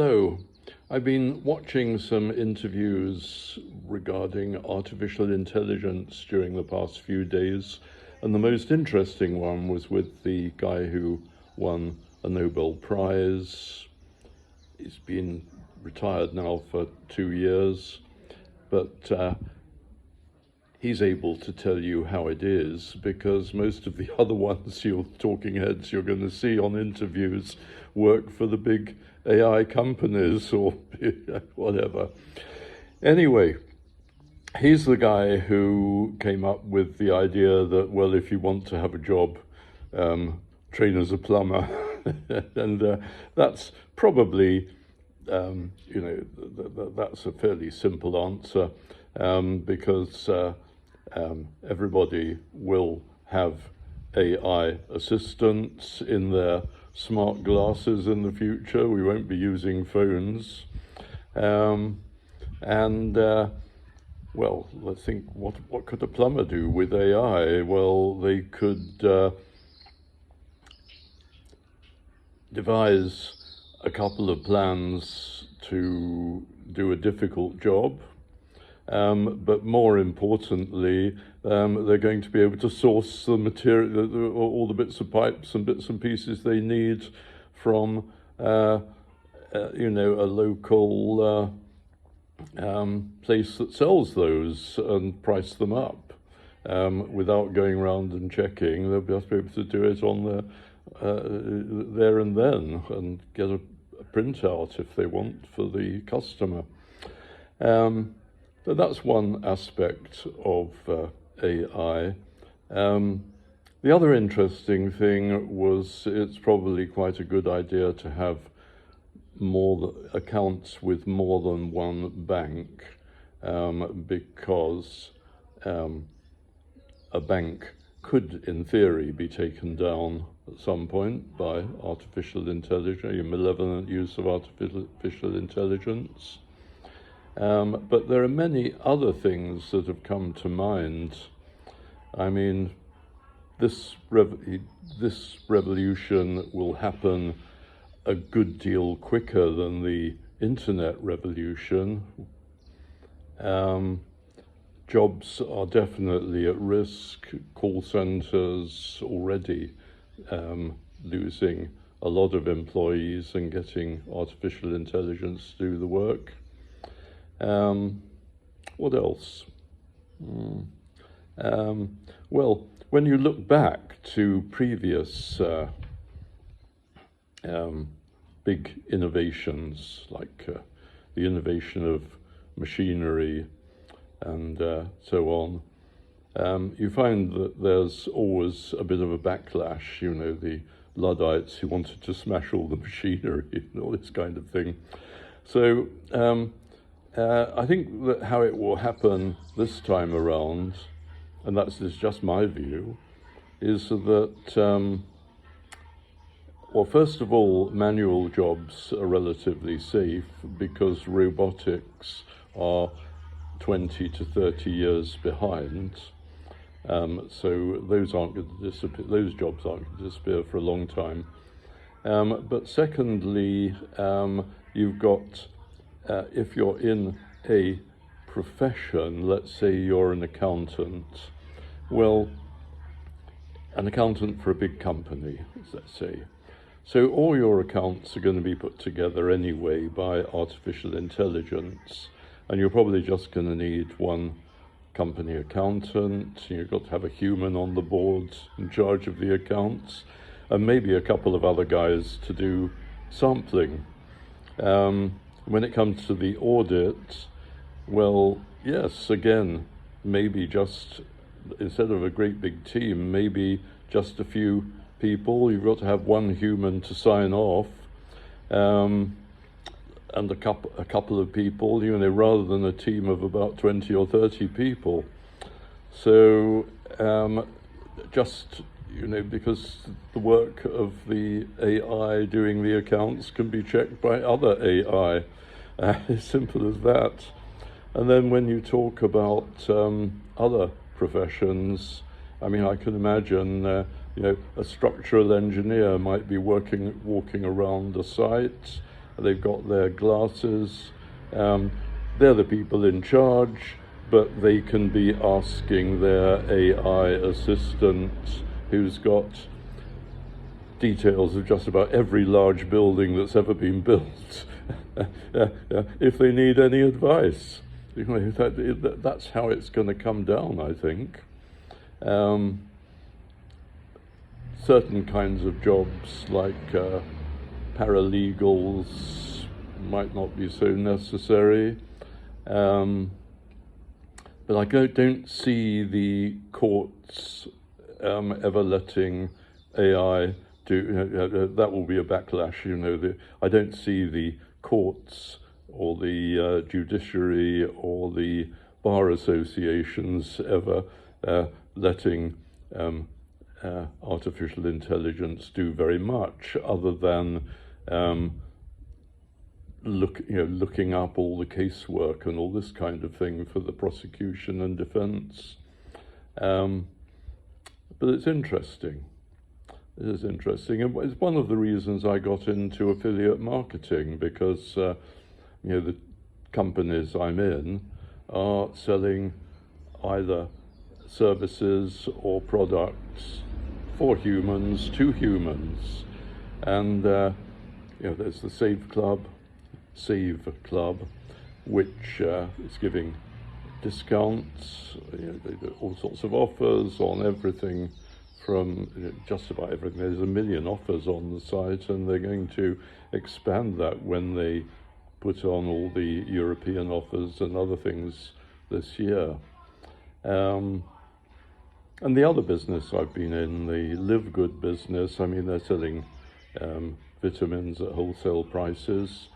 So, I've been watching some interviews regarding artificial intelligence during the past few days, and the most interesting one was with the guy who won a Nobel Prize. He's been retired now for 2 years, but he's able to tell you how it is, because most of the other ones, your talking heads you're going to see on interviews, work for the big AI companies or whatever. Anyway, he's the guy who came up with the idea that, well, if you want to have a job, train as a plumber. And that's probably, that's a fairly simple answer, because everybody will have AI assistants in their smart glasses in the future. We won't be using phones. Well, let's think, what could a plumber do with AI? Well, they could devise a couple of plans to do a difficult job. But more importantly, they're going to be able to source the material, all the bits of pipes and bits and pieces they need from, a local place that sells those, and price them up without going around and checking. They'll just be able to do it on there and then, and get a printout if they want for the customer. So that's one aspect of AI. The other interesting thing was, it's probably quite a good idea to have more accounts with more than one bank, because a bank could, in theory, be taken down at some point by artificial intelligence, a malevolent use of artificial intelligence. But there are many other things that have come to mind. I mean, this revolution will happen a good deal quicker than the internet revolution. Jobs are definitely at risk. Call centers already losing a lot of employees and getting artificial intelligence to do the work. What else? Well, when you look back to previous big innovations, like the innovation of machinery and so on, you find that there's always a bit of a backlash, the Luddites who wanted to smash all the machinery and all this kind of thing. So I think that how it will happen this time around, and that's just my view, is that, well, first of all, manual jobs are relatively safe because robotics are 20 to 30 years behind. So those aren't going to disappear. Those jobs aren't going to disappear for a long time. But secondly, you've got, if you're in a profession, let's say you're an accountant, well, an accountant for a big company, let's say. So all your accounts are going to be put together anyway by artificial intelligence, and you're probably just going to need one company accountant. You've got to have a human on the board in charge of the accounts, and maybe a couple of other guys to do sampling. When it comes to the audit, well, yes, again, maybe just, instead of a great big team, maybe just a few people. You've got to have one human to sign off, and a couple of people, rather than a team of about 20 or 30 people. So just, because the work of the AI doing the accounts can be checked by other AI, as simple as that. And then when you talk about other professions, I mean, I can imagine, a structural engineer might be walking around a site, they've got their glasses. They're the people in charge, but they can be asking their AI assistant, who's got details of just about every large building that's ever been built, if they need any advice. That's how it's going to come down, I think. Certain kinds of jobs like paralegals might not be so necessary. But I don't see the courts ever letting AI do, that will be a backlash, I don't see the courts or the judiciary or the bar associations ever letting artificial intelligence do very much other than looking up all the casework and all this kind of thing for the prosecution and defense. But it's interesting. It is interesting. And it's one of the reasons I got into affiliate marketing, because the companies I'm in are selling either services or products for humans to humans. And there's the Save Club, which is giving discounts, all sorts of offers on everything from just about everything. There's 1 million offers on the site, and they're going to expand that when they put on all the European offers and other things this year. And the other business I've been in, the Live Good business, they're selling vitamins at wholesale prices.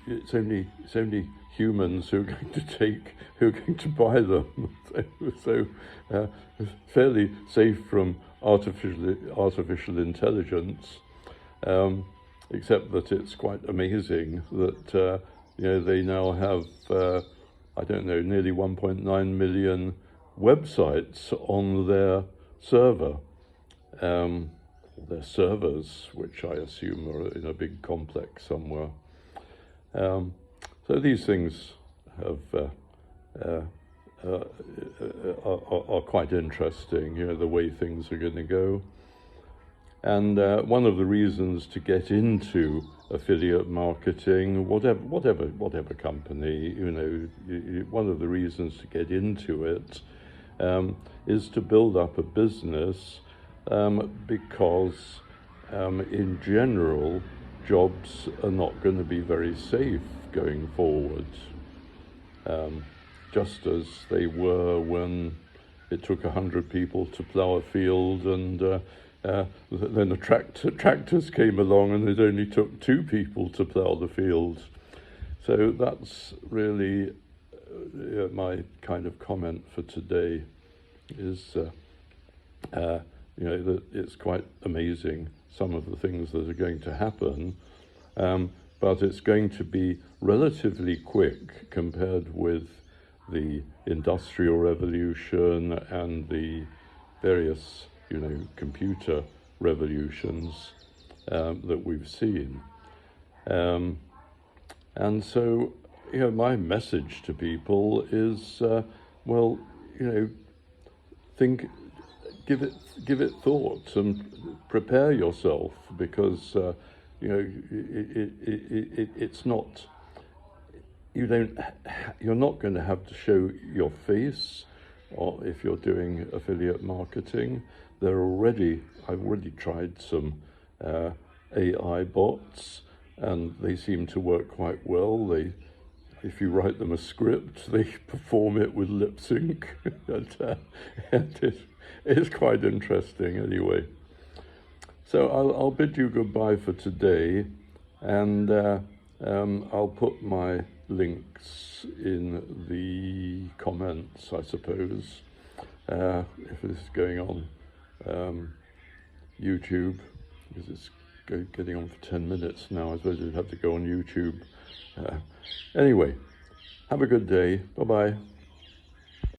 It's only humans who are going to buy them. So fairly safe from artificial intelligence, except that it's quite amazing that they now have nearly 1.9 million websites on their server. Their servers, which I assume are in a big complex somewhere. So these things are quite interesting, the way things are going to go. And one of the reasons to get into affiliate marketing, whatever company, one of the reasons to get into it is to build up a business. Because in general, jobs are not going to be very safe going forward, just as they were when it took 100 people to plough a field, and then the tractors came along and it only took 2 people to plough the field. So that's really my kind of comment for today, is that it's quite amazing, some of the things that are going to happen, but it's going to be relatively quick compared with the Industrial Revolution and the various, computer revolutions that we've seen. And so, my message to people is, give it thought and prepare yourself, because it's not, you're not going to have to show your face, or if you're doing affiliate marketing. I've already tried some AI bots, and they seem to work quite well. If you write them a script, they perform it with lip sync. and it's quite interesting anyway. So I'll bid you goodbye for today, and I'll put my links in the comments, I suppose, if this is going on YouTube, because it's getting on for 10 minutes now. I suppose you'd have to go on YouTube. Anyway, have a good day. Bye-bye.